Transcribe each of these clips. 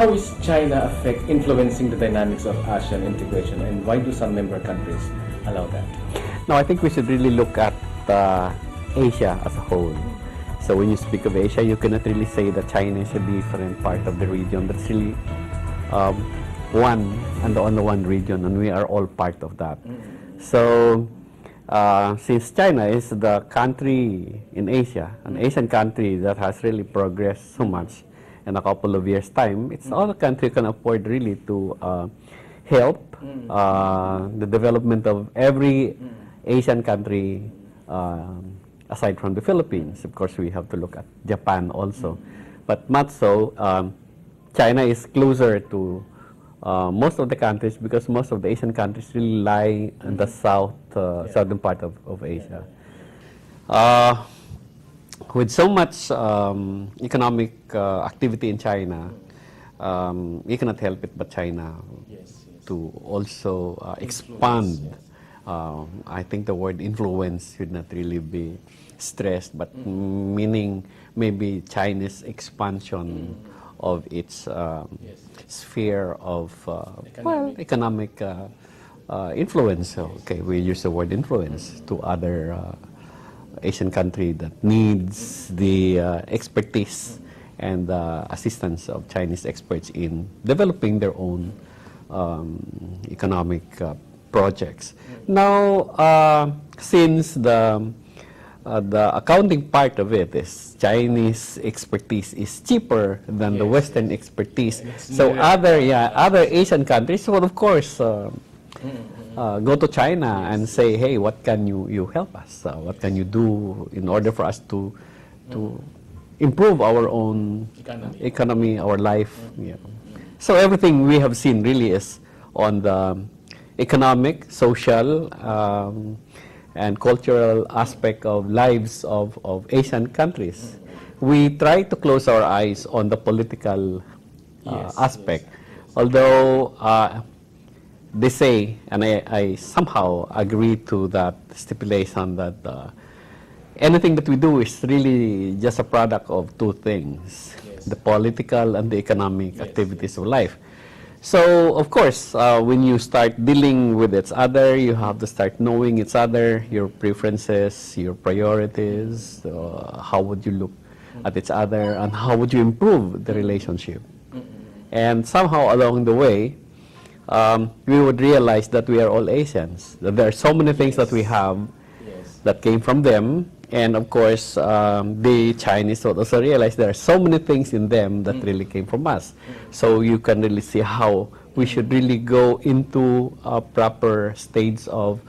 how is China influencing the dynamics of ASEAN integration, and why do some member countries allow that? No, I think we should really look at Asia as a whole. So when you speak of Asia, you cannot really say that China is a different part of the region. That's really one and the only one region, and we are all part of that. So since China is the country in Asia, an Asian country that has really progressed so much in a couple of years' time, it's all the country can afford really to help the development of every Asian country aside from the Philippines. Of course, we have to look at Japan also, but not so. China is closer to most of the countries because most of the Asian countries really lie in the southern part of Asia. With so much economic activity in China, you cannot help it but China to also expand. I think the word influence should not really be stressed, but meaning maybe China's expansion of its sphere of economic influence. Okay, we use the word influence to other Asian country that needs the expertise and assistance of Chinese experts in developing their own economic projects. Now, since the accounting part of it is Chinese expertise is cheaper than the Western expertise, so other Asian countries will of course go to China and say, hey, what can you help us? What can you do in order for us to improve our own economy, our life? So everything we have seen really is on the economic, social, and cultural aspect of lives of Asian countries. We try to close our eyes on the political aspect, although they say, and I somehow agree to that stipulation, that anything that we do is really just a product of two things, the political and the economic activities of life. So, of course, when you start dealing with each other, you have to start knowing each other, your preferences, your priorities, how would you look at each other, and how would you improve the relationship. And somehow along the way, we would realize that we are all Asians, that there are so many things that we have that came from them. And of course, the Chinese would also realize there are so many things in them that really came from us. So you can really see how we should really go into a proper stage of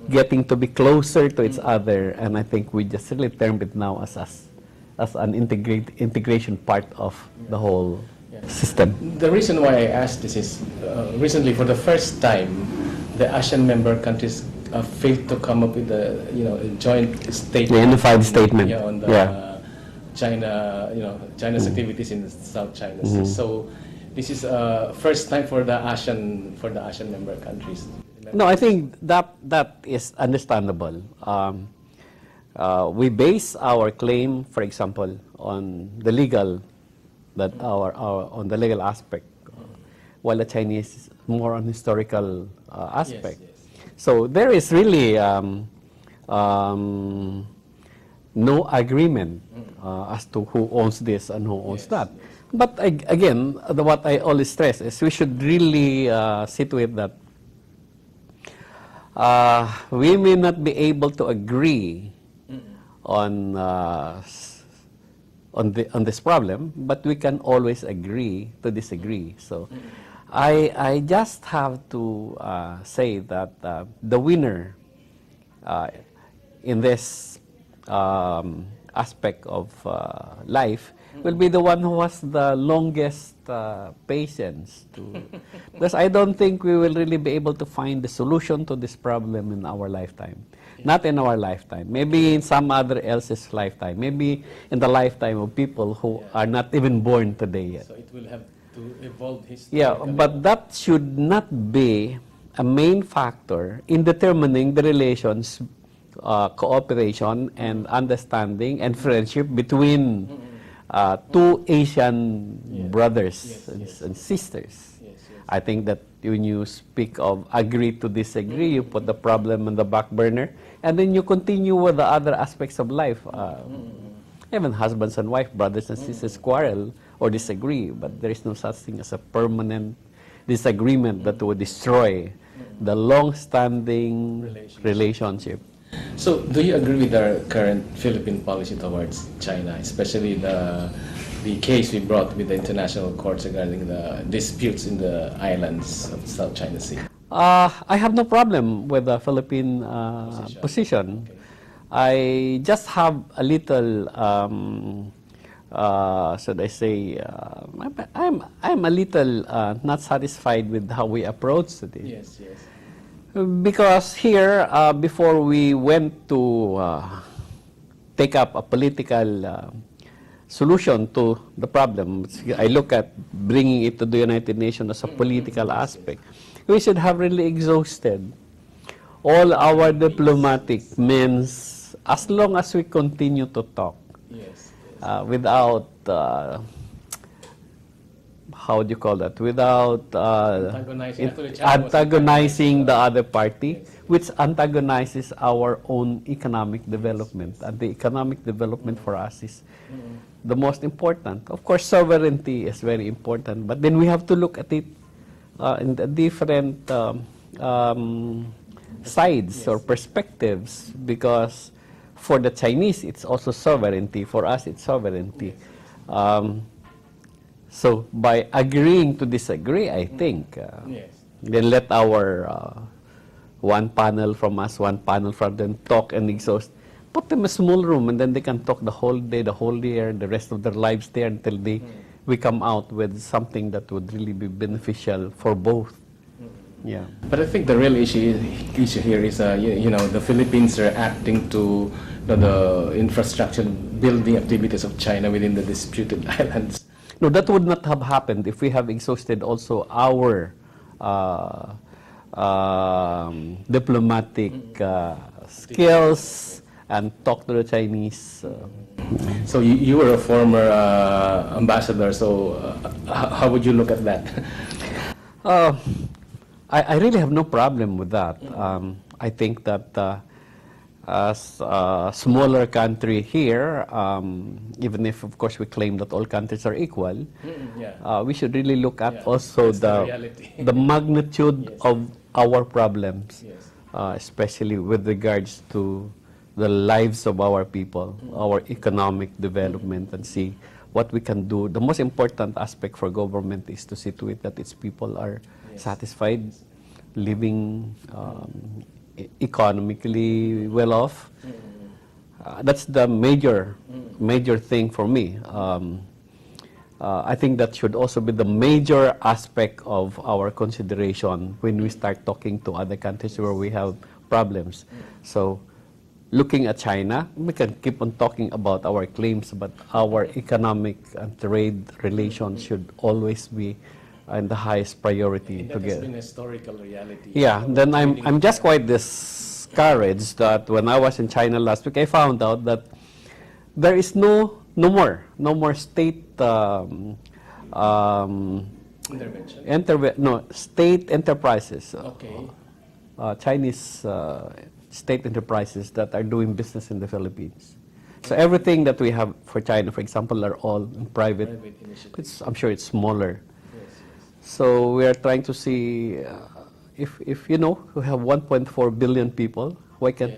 getting to be closer to each other. And I think we just really term it now as an integration part of the whole system. The reason why I asked this is recently, for the first time, the ASEAN member countries failed to come up with a a joint statement, the unified statement on the China, China's activities in the South China Sea. So this is first time for the ASEAN member countries. No, I think that is understandable. We base our claim, for example, on the legal on the legal aspect, while the Chinese is more on historical aspect. So there is really no agreement as to who owns this and who owns that. But again, what I always stress is we should really see to it that we may not be able to agree on this problem, but we can always agree to disagree. So I just have to say that the winner in this aspect of life will be the one who has the longest patience because I don't think we will really be able to find the solution to this problem in our lifetime. Not in our lifetime. Maybe in some other else's lifetime. Maybe in the lifetime of people who are not even born today yet. So it will have to evolve history. Yeah, but that should not be a main factor in determining the relations, cooperation and understanding and friendship between two Asian brothers Yes, and, yes. and sisters. Yes, yes. I think that when you speak of agree to disagree, you put the problem on the back burner, and then you continue with the other aspects of life. Even husbands and wife, brothers and sisters quarrel or disagree, but there is no such thing as a permanent disagreement that would destroy the long-standing relationship. So, do you agree with our current Philippine policy towards China, especially the case we brought with the international courts regarding the disputes in the islands of South China Sea? I have no problem with the Philippine position. Okay. I just have a little, should I say, I'm a little not satisfied with how we approached it. Yes, yes. Because here, before we went to take up a political solution to the problem, I look at bringing it to the United Nations as a political aspect. We should have really exhausted all our diplomatic means as long as we continue to talk Yes, without, how do you call that, without Antagonizing. Actually, China was antagonizing the other party, Yes. which antagonizes our own economic development. And the economic development for us is the most important. Of course, sovereignty is very important, but then we have to look at it in the different sides or perspectives, because for the Chinese, it's also sovereignty. For us, it's sovereignty. So by agreeing to disagree, I think, Yes. then let our one panel from us, one panel from them talk and exhaust. Put them in a small room, and then they can talk the whole day, the whole year, the rest of their lives there until we come out with something that would really be beneficial for both. Yeah. But I think the real issue here is, the Philippines are acting to the infrastructure building activities of China within the disputed islands. No, that would not have happened if we have exhausted also our diplomatic skills and talk to the Chinese. So you were a former ambassador, so how would you look at that? I really have no problem with that. I think that as a smaller country here, even if of course we claim that all countries are equal, we should really look at also that's the reality. the magnitude of our problems, Yes. especially with regards to the lives of our people, our economic development, and see what we can do. The most important aspect for government is to see to it that its people are satisfied, living economically well off. That's the major thing for me. I think that should also be the major aspect of our consideration when we start talking to other countries where we have problems. So, looking at China, we can keep on talking about our claims, but our economic and trade relations should always be in the highest priority That to has get. been a historical reality. Yeah, then I'm just quite discouraged that when I was in China last week, I found out that there is no more state Intervention. state enterprises. Okay. Chinese state enterprises that are doing business in the Philippines. So everything that we have for China, for example, are all in private. Initiatives. I'm sure it's smaller. Yes, yes. So we are trying to see if we have 1.4 billion people, why can't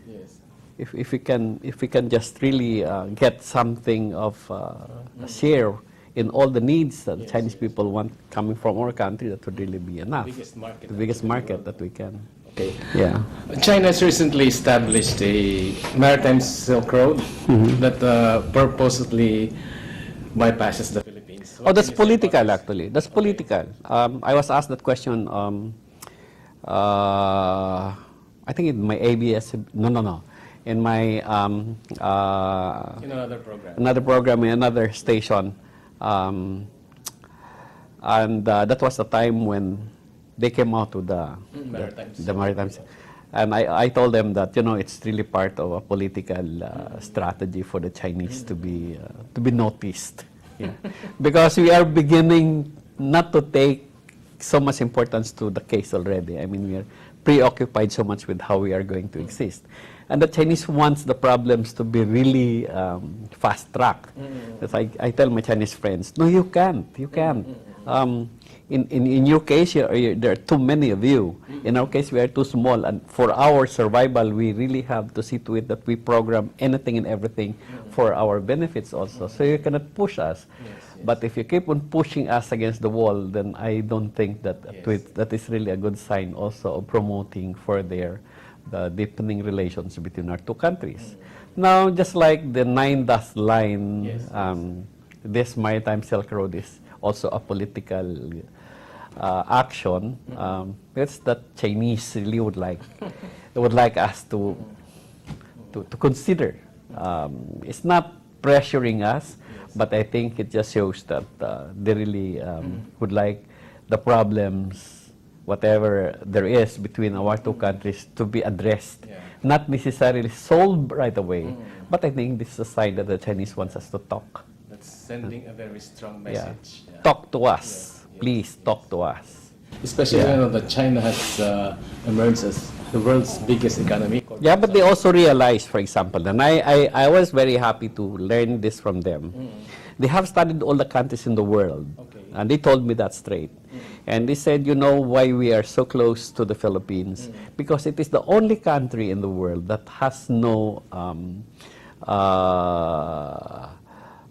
Yes. if we can just really get something of a share in all the needs that the Chinese people want coming from our country, that would really be enough. The biggest market that we can. Okay. Yeah. China has recently established a maritime Silk Road that purposely bypasses the Philippines. Oh, that's political actually. That's political. I was asked that question. I think in my ABS. No. In my In another program in another station, and that was the time when they came out with the maritime. And I told them that, you know, it's really part of a political strategy for the Chinese to be noticed. Yeah. Because we are beginning not to take so much importance to the case already. I mean, we are preoccupied so much with how we are going to exist. And the Chinese wants the problems to be really fast-tracked. I tell my Chinese friends, no, you can't. You can't. In your case, there are too many of you. In our case, we are too small. And for our survival, we really have to see to it that we program anything and everything for our benefits also. So you cannot push us. But if you keep on pushing us against the wall, then I don't think that that is really a good sign also of promoting further the deepening relations between our two countries. Now, just like the Nine Dust Line, this Maritime Silk Road is also a political action. It's that Chinese really would like us to consider. It's not pressuring us, but I think it just shows that they really would like the problems, whatever there is between our two countries, to be addressed. Not necessarily solved right away, but I think this is a sign that the Chinese wants us to talk. That's sending a very strong message. Talk to us. Please talk to us. Especially when that China has emerged as the world's biggest economy. Yeah, but they also realize, for example, and I was very happy to learn this from them. They have studied all the countries in the world, and they told me that straight. And they said, you know why we are so close to the Philippines? Because it is the only country in the world that has no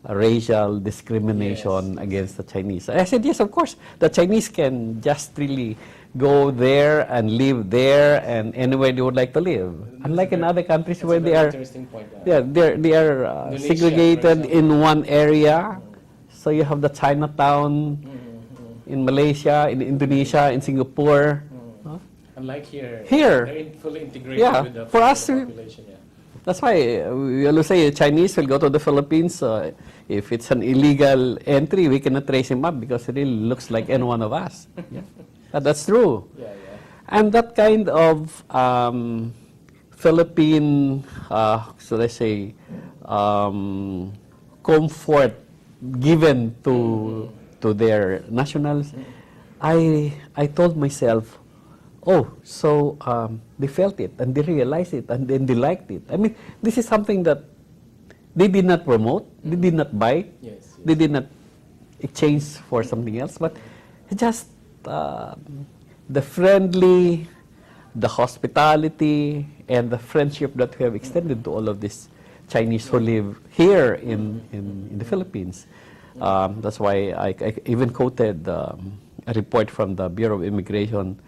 racial discrimination against the Chinese. I said, yes, of course. The Chinese can just really go there and live there and anywhere they would like to live. Unlike in other countries where they are, they are segregated in one area. So you have the Chinatown in Malaysia, in Indonesia, in Singapore. Unlike here, they're fully integrated with the for us, population. That's why we always say Chinese will go to the Philippines. If it's an illegal entry, we cannot trace him up because he really looks like any one of us. That's true. And that kind of Philippine, so let's say, comfort given to their nationals, I told myself, oh, so they felt it and they realized it and then they liked it. I mean, this is something that they did not promote, they did not buy, they did not exchange for something else, but just the friendly, the hospitality, and the friendship that we have extended to all of these Chinese who live here in the Philippines. That's why I even quoted a report from the Bureau of Immigration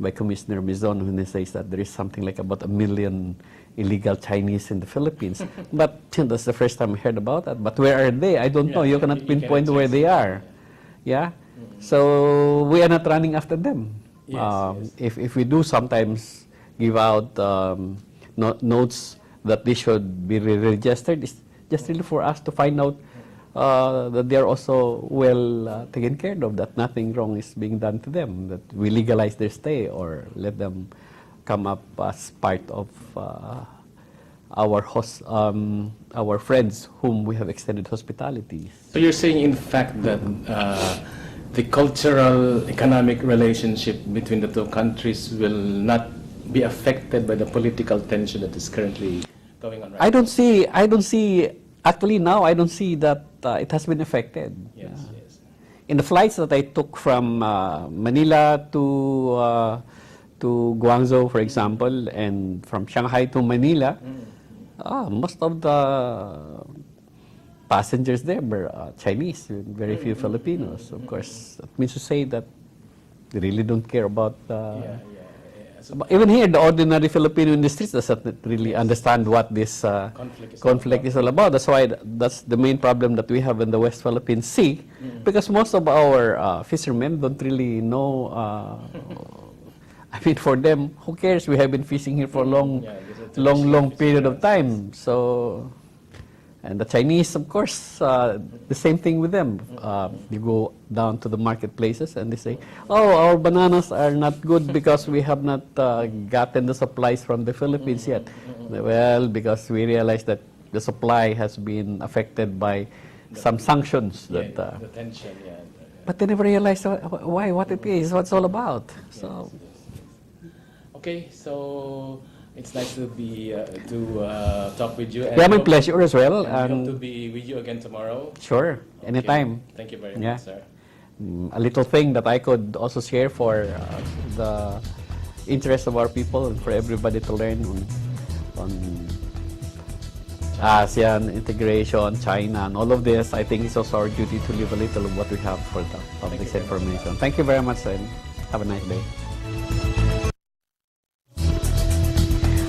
by Commissioner Mizon, when he says that there is something like about 1 million illegal Chinese in the Philippines. But that's the first time I heard about that. But where are they? I don't know. You cannot pinpoint where they are. So we are not running after them. If we do sometimes give out notes that they should be registered, it's just really for us to find out that they are also well taken care of, that nothing wrong is being done to them, that we legalize their stay or let them come up as part of our friends whom we have extended hospitality. So you're saying, in fact, that the cultural, economic relationship between the two countries will not be affected by the political tension that is currently going on right now? I don't see, actually now I don't see that it has been affected. In the flights that I took from Manila to Guangzhou, for example, and from Shanghai to Manila, most of the passengers there were Chinese, very few Filipinos. Of course, that means to say that they really don't care about. Even here, the ordinary Filipino in the streets doesn't really understand what this conflict is all about. That's why that's the main problem that we have in the West Philippine Sea, because most of our fishermen don't really know. I mean, for them, who cares? We have been fishing here for a long period of time. So And the Chinese, of course, the same thing with them. You go down to the marketplaces and they say, oh, our bananas are not good because we have not gotten the supplies from the Philippines yet. Well, because we realize that the supply has been affected by some sanctions. That, the tension, yeah. But they never realized why, what it is, what it's all about. So. Okay, so it's nice to be talk with you. And Yeah, my pleasure as well. And we hope to be with you again tomorrow. Sure, anytime. Thank you very Yeah. much, sir. A little thing that I could also share for the interest of our people and for everybody to learn on ASEAN integration, China, and all of this. I think it's also our duty to leave a little of what we have for the public's information. Thank you very much, and have a nice day.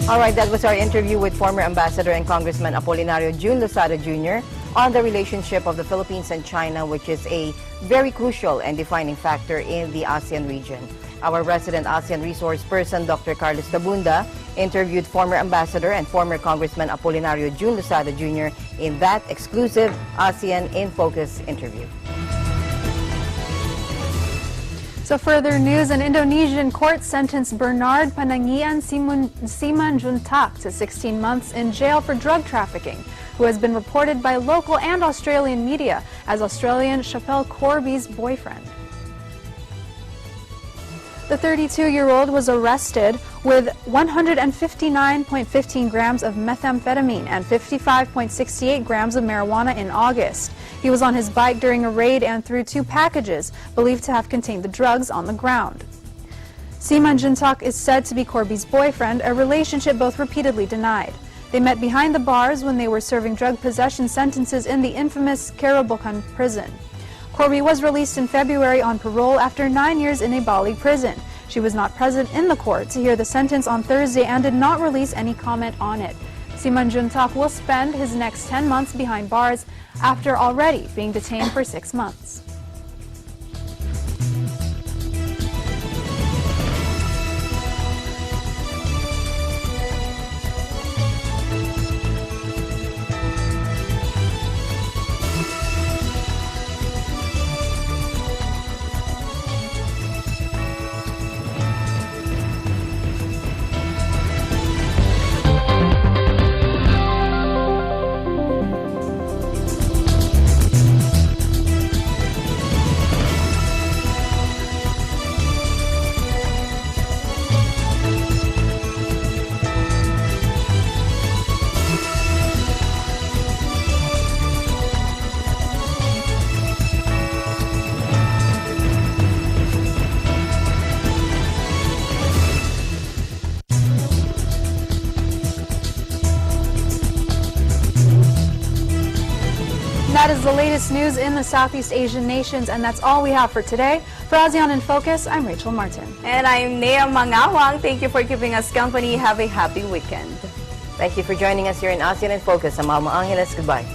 All right, that was our interview with former Ambassador and Congressman Apolinario Jun Losada Jr. on the relationship of the Philippines and China, which is a very crucial and defining factor in the ASEAN region. Our resident ASEAN resource person, Dr. Carlos Tabunda, interviewed former Ambassador and former Congressman Apolinario Jun Losada Jr. in that exclusive ASEAN in Focus interview. So further news, an Indonesian court sentenced Bernard Panangian Simanjuntak to 16 months in jail for drug trafficking, who has been reported by local and Australian media as Australian Schapelle Corby's boyfriend. The 32-year-old was arrested with 159.15 grams of methamphetamine and 55.68 grams of marijuana in August. He was on his bike during a raid and threw 2 packages believed to have contained the drugs on the ground. Simanjuntak is said to be Corby's boyfriend, a relationship both repeatedly denied. They met behind the bars when they were serving drug possession sentences in the infamous Karabokan prison. Corby was released in February on parole after 9 years in a Bali prison. She was not present in the court to hear the sentence on Thursday and did not release any comment on it. Simanjuntak will spend his next 10 months behind bars after already being detained for 6 months. That is the latest news in the Southeast Asian nations, and that's all we have for today. For ASEAN in Focus, I'm Rachel Martin. And I'm Nea Mangawang. Thank you for keeping us company. Have a happy weekend. Thank you for joining us here in ASEAN in Focus. I'm Alma Angeles. Goodbye.